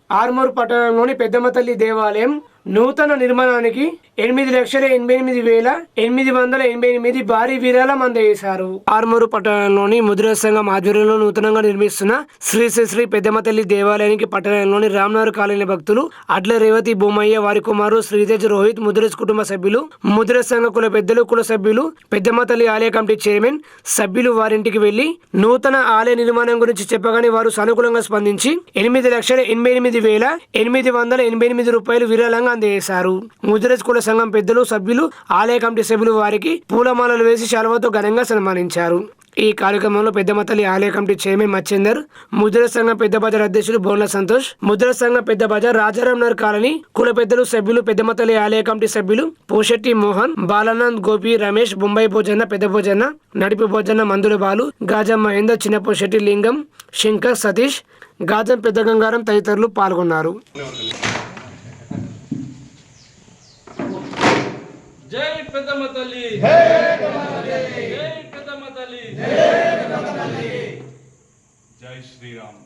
ఆర్మూర్ పట్టణంలోని పెద్దమ్మ తల్లి దేవాలయం నూతన నిర్మాణానికి 8,88,888 భారీ విరాళం అందజేశారు. ఆర్మూరు పట్టణంలోని ముద్రా సంఘం ఆధ్వర్యంలో నూతనంగా నిర్మిస్తున్న శ్రీ శ్రీ శ్రీ పెద్దమ్మ తల్లి దేవాలయానికి పట్టణంలోని రామ్నగర్ కాలనీ భక్తులు అడ్ల రేవతి భూమయ్య, వారి కుమారు శ్రీతేజ్, రోహిత్, ముద్రస్ కుటుంబ సభ్యులు, ముద్రా సంఘ కుల పెద్దలు, కుల సభ్యులు, పెద్దమ్మ తల్లి ఆలయ కమిటీ చైర్మన్ సభ్యులు వారింటికి వెళ్లి నూతన ఆలయ నిర్మాణం గురించి చెప్పగానే వారు సానుకూలంగా స్పందించి 8,88,888 రూపాయలు విరాళంగా అందజేశారు. ముద్రస్ కుల సంఘం పెద్దలు, సభ్యులు, ఆలయ కమిటీ సభ్యులు వారికి పూలమాలలు వేసి శాలువాతో ఘనంగా సన్మానించారు. ఈ కార్యక్రమంలో పెద్దమ్మ తల్లి ఆలయ కమిటీ చైర్మన్ మచ్చేందర్, ముద్ర సంఘం పెద్ద బజార్ అధ్యక్షులు బోన్ల సంతోష్, ముద్ర సంఘం పెద్ద బజార్ రాజారాం నగర్ కాలనీ కుల పెద్దలు, సభ్యులు, పెద్దమ్మ తల్లి ఆలయ కమిటీ సభ్యులు పోషెట్టి మోహన్, బాలానంద్, గోపి, రమేష్, బొంబాయి భోజన్న, పెద్ద భోజన్న, నడిపి భోజన్న, మందుల బాలు, గాజం మహేందర్, చిన్న పోషెట్టి లింగం, శంకర్, సతీష్, గాజం పెద్ద గంగారం తదితరులు పాల్గొన్నారు. జై పెద్దమ్మ తల్లి, జై శ్రీరామ్.